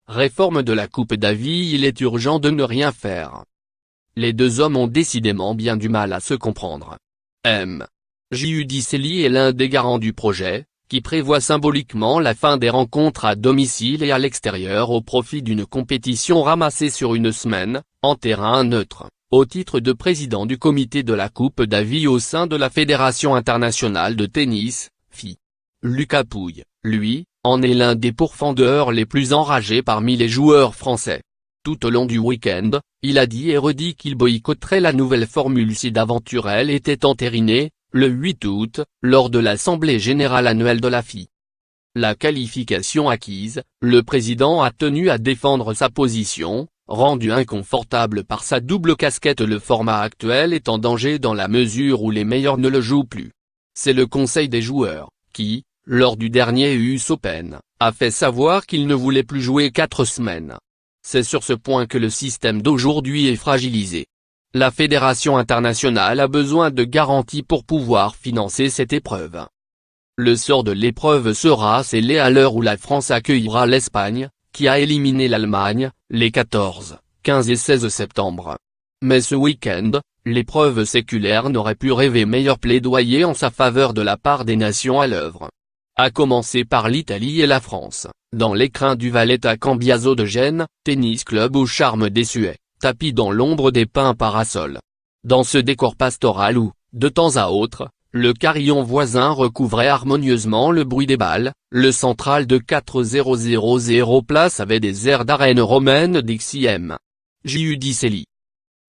réforme de la Coupe Davis. Il est urgent de ne rien faire. Les deux hommes ont décidément bien du mal à se comprendre. Giudicelli est l'un des garants du projet, qui prévoit symboliquement la fin des rencontres à domicile et à l'extérieur au profit d'une compétition ramassée sur une semaine, en terrain neutre, au titre de président du comité de la Coupe Davis au sein de la Fédération internationale de tennis, FI. Lucas Pouille, lui, en est l'un des pourfendeurs les plus enragés parmi les joueurs français. Tout au long du week-end, il a dit et redit qu'il boycotterait la nouvelle formule si d'aventure elle était entérinée, le 8 août, lors de l'Assemblée générale annuelle de la FI. La qualification acquise, le président a tenu à défendre sa position, rendu inconfortable par sa double casquette. Le format actuel est en danger dans la mesure où les meilleurs ne le jouent plus. C'est le conseil des joueurs, qui, lors du dernier US Open, a fait savoir qu'il ne voulait plus jouer 4 semaines. C'est sur ce point que le système d'aujourd'hui est fragilisé. La Fédération internationale a besoin de garanties pour pouvoir financer cette épreuve. Le sort de l'épreuve sera scellé à l'heure où la France accueillera l'Espagne, qui a éliminé l'Allemagne, les 14, 15 et 16 septembre. Mais ce week-end, l'épreuve séculaire n'aurait pu rêver meilleur plaidoyer en sa faveur de la part des nations à l'œuvre. À commencer par l'Italie et la France, dans l'écrin du Valletta Cambiaso de Gênes, tennis club au charme désuet, tapis dans l'ombre des pins parasols. Dans ce décor pastoral où, de temps à autre, le carillon voisin recouvrait harmonieusement le bruit des balles, le central de 4000 place avait des airs d'arène romaine d'XIM. Giudicelli.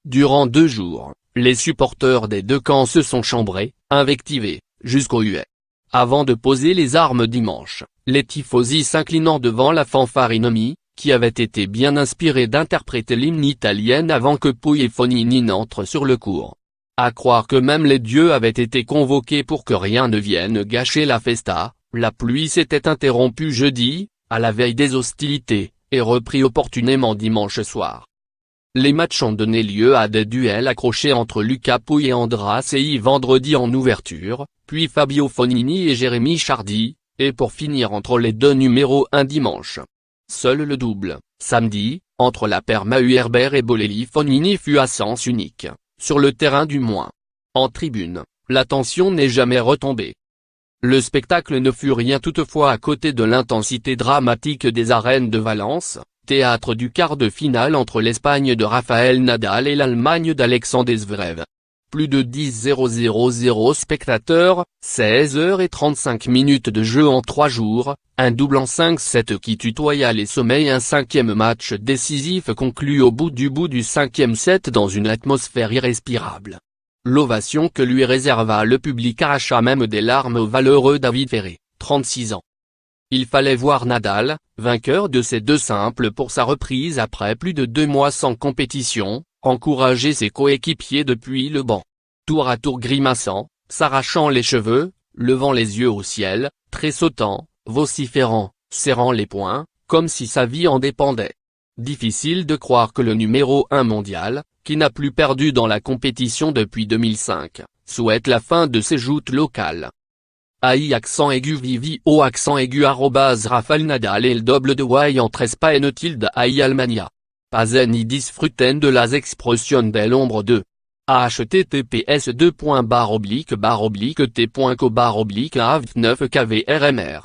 Durant 2 jours, les supporters des deux camps se sont chambrés, invectivés, jusqu'au huet. Avant de poser les armes dimanche, les tifosi s'inclinant devant la fanfare ennemie, qui avait été bien inspirée d'interpréter l'hymne italienne avant que Pouille et Fognini n'entrent sur le court. À croire que même les dieux avaient été convoqués pour que rien ne vienne gâcher la festa, la pluie s'était interrompue jeudi, à la veille des hostilités, et reprit opportunément dimanche soir. Les matchs ont donné lieu à des duels accrochés entre Lucas Pouille et Andras Seyi vendredi en ouverture, puis Fabio Fognini et Jérémy Chardy, et pour finir entre les deux numéros 1 dimanche. Seul le double, samedi, entre la paire Mahut-Herbert et Bolelli-Fognini fut à sens unique, sur le terrain du moins. En tribune, la tension n'est jamais retombée. Le spectacle ne fut rien toutefois à côté de l'intensité dramatique des arènes de Valence, théâtre du quart de finale entre l'Espagne de Rafael Nadal et l'Allemagne d'Alexander Zverev. Plus de 10 spectateurs, 16h35 de jeu en 3 jours, un double en 5-7 qui tutoya les sommets. Un 5e match décisif conclu au bout du 5e set dans une atmosphère irrespirable. L'ovation que lui réserva le public arracha même des larmes au valeureux David Ferrer, 36 ans. Il fallait voir Nadal, vainqueur de ces 2 simples pour sa reprise après plus de 2 mois sans compétition, encourager ses coéquipiers depuis le banc. Tour à tour grimaçant, s'arrachant les cheveux, levant les yeux au ciel, tressautant, vociférant, serrant les poings, comme si sa vie en dépendait. Difficile de croire que le numéro 1 mondial, qui n'a plus perdu dans la compétition depuis 2005, souhaite la fin de ses joutes locales. AI accent aigu vivi o accent aigu @Rafael Nadal et le double de Y entre Espagne tilde AI Almania. Pas ni disfruten de las expression de l'ombre de. https://t.co/av9kvrmr.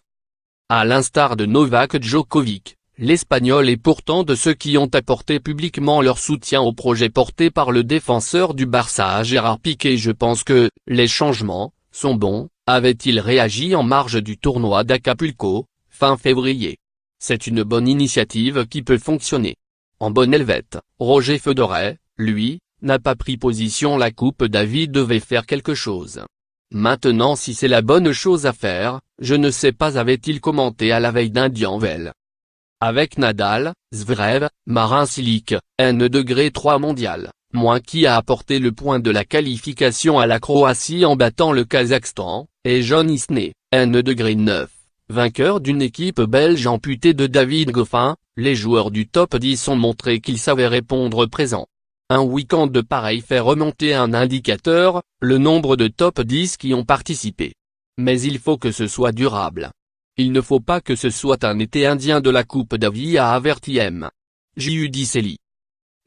À l'instar de Novak Djokovic, l'Espagnol est pourtant de ceux qui ont apporté publiquement leur soutien au projet porté par le défenseur du Barça Gérard Piqué. Je pense que les changements sont bons, avait-il réagi en marge du tournoi d'Acapulco, fin février. C'est une bonne initiative qui peut fonctionner. En bon helvète, Roger Federer, lui, n'a pas pris position. La Coupe Davis devait faire quelque chose. Maintenant si c'est la bonne chose à faire, je ne sais pas, avait-il commenté à la veille d'Indian Wells. Avec Nadal, Zverev, Marin Cilic, N-3 mondial, moins qui a apporté le point de la qualification à la Croatie en battant le Kazakhstan, et John Isner, N-9. Vainqueur d'une équipe belge amputée de David Goffin, les joueurs du top 10 ont montré qu'ils savaient répondre présent. Un week-end de pareil fait remonter un indicateur, le nombre de top 10 qui ont participé. Mais il faut que ce soit durable. Il ne faut pas que ce soit un été indien de la Coupe Davis, a averti M. Giudicelli.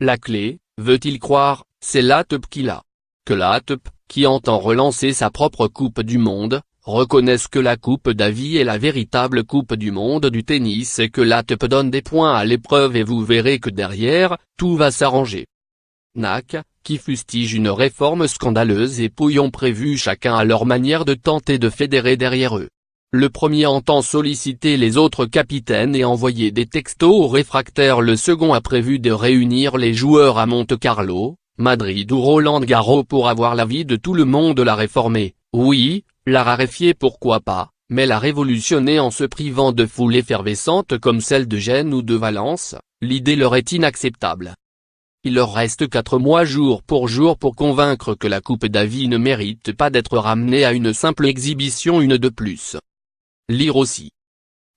La clé, veut-il croire, c'est l'ATP qui l'a. Que l'ATP, qui entend relancer sa propre Coupe du Monde, reconnaisse que la Coupe Davis est la véritable Coupe du Monde du tennis et que l'ATP donne des points à l'épreuve, et vous verrez que derrière, tout va s'arranger. NAC, qui fustige une réforme scandaleuse, et Pouillon prévu, chacun à leur manière de tenter de fédérer derrière eux. Le premier entend solliciter les autres capitaines et envoyer des textos aux réfractaires. Le second a prévu de réunir les joueurs à Monte-Carlo, Madrid ou Roland-Garros pour avoir l'avis de tout le monde. La réformer, oui, la raréfier pourquoi pas, mais la révolutionner en se privant de foules effervescentes comme celle de Gênes ou de Valence, l'idée leur est inacceptable. Il leur reste 4 mois jour pour convaincre que la Coupe Davis ne mérite pas d'être ramenée à une simple exhibition, une de plus. Lire aussi.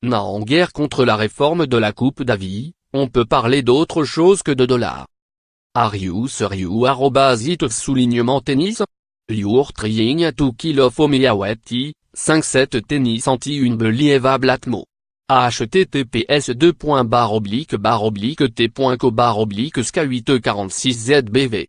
En guerre contre la réforme de la Coupe Davis, on peut parler d'autre chose que de dollars. Are you serious @it tennis? You're trying to kill off Omiyawati, 5-7 tennis anti-unbelievable atmo. https://t.co/sk846zbv